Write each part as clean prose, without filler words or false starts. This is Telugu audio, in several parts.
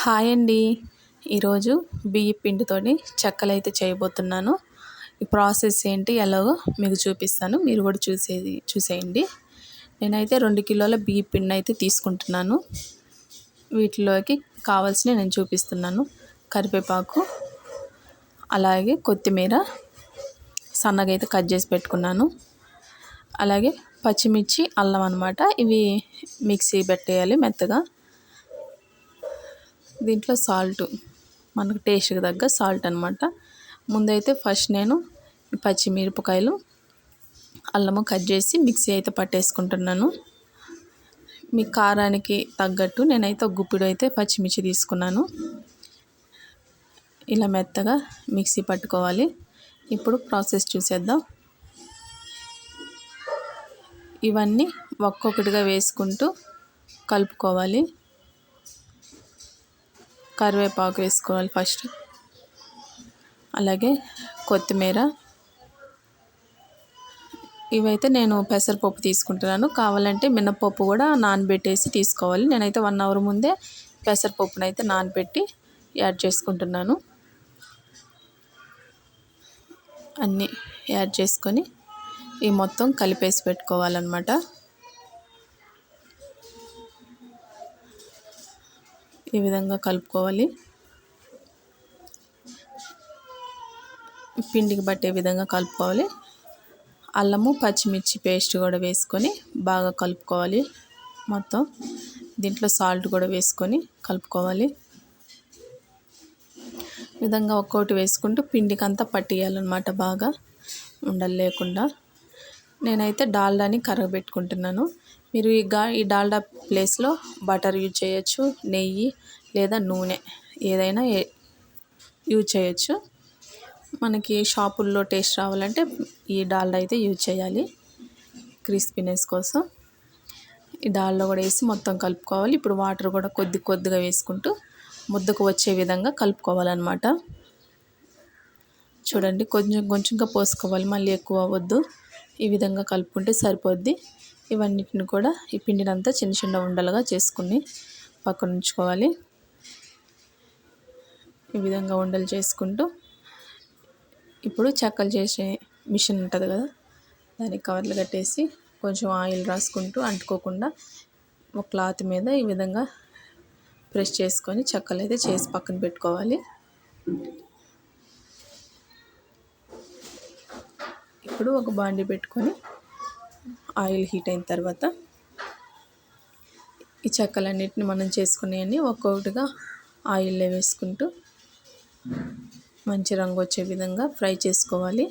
హాయ్ అండి. ఈరోజు బియ్య పిండితోని చెక్కలైతే చేయబోతున్నాను. ఈ ప్రాసెస్ ఏంటి ఎలాగో మీకు చూపిస్తాను. మీరు కూడా చూసేయండి. నేనైతే 2 కిలోల బియ్య పిండి అయితే తీసుకుంటున్నాను. వీటిలోకి కావాల్సినవి నేను చూపిస్తున్నాను. కరివేపాకు, అలాగే కొత్తిమీర సన్నగా అయితే కట్ చేసి పెట్టుకున్నాను. అలాగే పచ్చిమిర్చి, అల్లం అన్నమాట. ఇవి మిక్సీ పెట్టేయాలి మెత్తగా. దీంట్లో సాల్ట్, మనకు టేస్ట్కి తగ్గ సాల్ట్ అనమాట. ముందైతే ఫస్ట్ నేను పచ్చిమిరపకాయలు, అల్లము కట్ చేసి మిక్సీ అయితే పట్టేసుకుంటున్నాను. మీ కారానికి తగ్గట్టు నేనైతే ఒక గుప్పిడు అయితే పచ్చిమిర్చి తీసుకున్నాను. ఇలా మెత్తగా మిక్సీ పట్టుకోవాలి. ఇప్పుడు ప్రాసెస్ చూసేద్దాం. ఇవన్నీ ఒక్కొక్కటిగా వేసుకుంటూ కలుపుకోవాలి. కరివేపాకు వేసుకోవాలి ఫస్ట్, అలాగే కొత్తిమీర. ఇవైతే నేను పెసరపప్పు తీసుకుంటున్నాను. కావాలంటే మినపప్పు కూడా నానబెట్టేసి తీసుకోవాలి. నేనైతే 1 అవర్ ముందే పెసరపప్పును అయితే నానబెట్టి యాడ్ చేసుకుంటున్నాను. అన్నీ యాడ్ చేసుకొని ఈ మొత్తం కలిపేసి పెట్టుకోవాలన్నమాట. ఈ విధంగా కలుపుకోవాలి. పిండికి పట్టే విధంగా కలుపుకోవాలి. అల్లము, పచ్చిమిర్చి పేస్ట్ కూడా వేసుకొని బాగా కలుపుకోవాలి. మొత్తం దీంట్లో సాల్ట్ కూడా వేసుకొని కలుపుకోవాలి. ఈ విధంగా ఒక్కొక్కటి వేసుకుంటూ పిండికి అంతా పట్టియాలన్నమాట, బాగా ఉండలు లేకుండా. నేనైతే డాల్డాని కరగబెట్టుకుంటున్నాను. మీరు ఈ డాల్డా ప్లేస్లో బటర్ యూజ్ చేయొచ్చు, నెయ్యి లేదా నూనె ఏదైనా యూజ్ చేయొచ్చు. మనకి షాపుల్లో టేస్ట్ రావాలంటే ఈ డాల్డా అయితే యూజ్ చేయాలి క్రిస్పీనెస్ కోసం. ఈ డాల్డా కూడా వేసి మొత్తం కలుపుకోవాలి. ఇప్పుడు వాటర్ కూడా కొద్దిగా వేసుకుంటూ ముద్దకు వచ్చే విధంగా కలుపుకోవాలన్నమాట. చూడండి, కొంచెంగా పోసుకోవాలి, మళ్ళీ ఎక్కువ అవ్వద్దు. ఈ విధంగా కలుపుకుంటే సరిపోద్ది. ఇవన్నిటిని కూడా ఈ పిండినంతా చిన్న ఉండలుగా చేసుకుని పక్కన ఉంచుకోవాలి. ఈ విధంగా ఉండలు చేసుకుంటూ ఇప్పుడు చెక్కలు చేసే మిషన్ ఉంటుంది కదా, దానికి కవర్లు కట్టేసి కొంచెం ఆయిల్ రాసుకుంటూ అంటుకోకుండా ఒక క్లాత్ మీద ఈ విధంగా ప్రెస్ చేసుకొని చెక్కలు అయితే చేసి పక్కన పెట్టుకోవాలి. ఇప్పుడు ఒక బాండీ పెట్టుకొని ఆయిల్ హీట్ అయిన తర్వాత ఈ చెక్కలన్నిటిని మనం చేసుకునేవన్నీ ఒక్కొక్కటిగా ఆయిల్లో వేసుకుంటూ మంచి రంగు వచ్చే విధంగా ఫ్రై చేసుకోవాలి.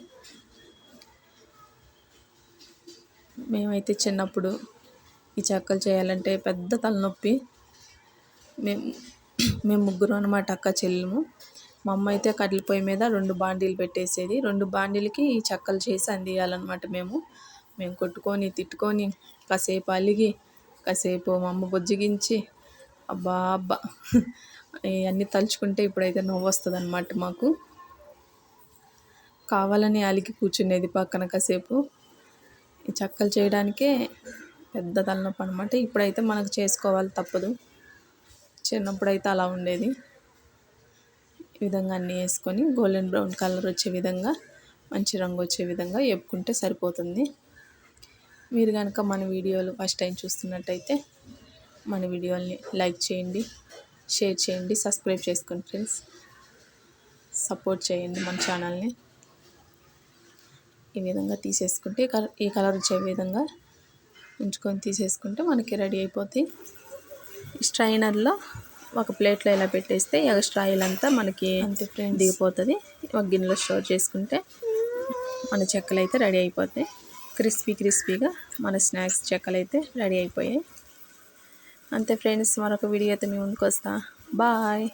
మేమైతే చిన్నప్పుడు ఈ చెక్కలు చేయాలంటే పెద్ద తలనొప్పి. మేము ముగ్గురు అన్నమాట, అక్క చెల్లెము. మా అమ్మ అయితే కట్టెల పొయ్యి మీద 2 బాండీలు పెట్టేసేది. 2 బాండీలకి ఈ చెక్కలు చేసి అందియాలన్నమాట. మేము కొట్టుకొని తిట్టుకొని కాసేపు అలిగి కాసేపు మా అమ్మ బుజ్జగించి అబ్బా ఇవన్నీ తలుచుకుంటే ఇప్పుడైతే నవ్వు వస్తుంది అన్నమాట. మాకు కావాలని అలిగి కూర్చునేది పక్కన కాసేపు. ఈ చెక్కలు చేయడానికే పెద్ద తలనొప్పి అనమాట. ఇప్పుడైతే మనకు చేసుకోవాలి, తప్పదు. చిన్నప్పుడైతే అలా ఉండేది. ఈ విధంగా అన్నీ వేసుకొని గోల్డెన్ బ్రౌన్ కలర్ వచ్చే విధంగా, మంచి రంగు వచ్చే విధంగా వేపుకుంటే సరిపోతుంది. మీరు కనుక మన వీడియోలు ఫస్ట్ టైం చూస్తున్నట్టయితే మన వీడియోల్ని లైక్ చేయండి, షేర్ చేయండి, సబ్స్క్రైబ్ చేసుకోండి ఫ్రెండ్స్. సపోర్ట్ చేయండి మన ఛానల్ని. ఈ విధంగా తీసేసుకుంటే ఈ కలర్ వచ్చే విధంగా ఉంచుకొని తీసేసుకుంటే మనకి రెడీ అయిపోతాయి. స్ట్రైనర్లో ఒక ప్లేట్లో ఇలా పెట్టేస్తే ఎక్స్ట్రా ఆయిల్ అంతా మనకి దిగిపోతుంది. ఒక గిన్నెలో స్టోర్ చేసుకుంటే మన చెక్కలు అయితే రెడీ అయిపోతాయి. క్రిస్పీగా మన స్నాక్స్ చెక్కలు అయితే రెడీ అయిపోయాయి. అంతే ఫ్రెండ్స్, మరొక వీడియో అయితే మేము ముందుకు వస్తా. బాయ్.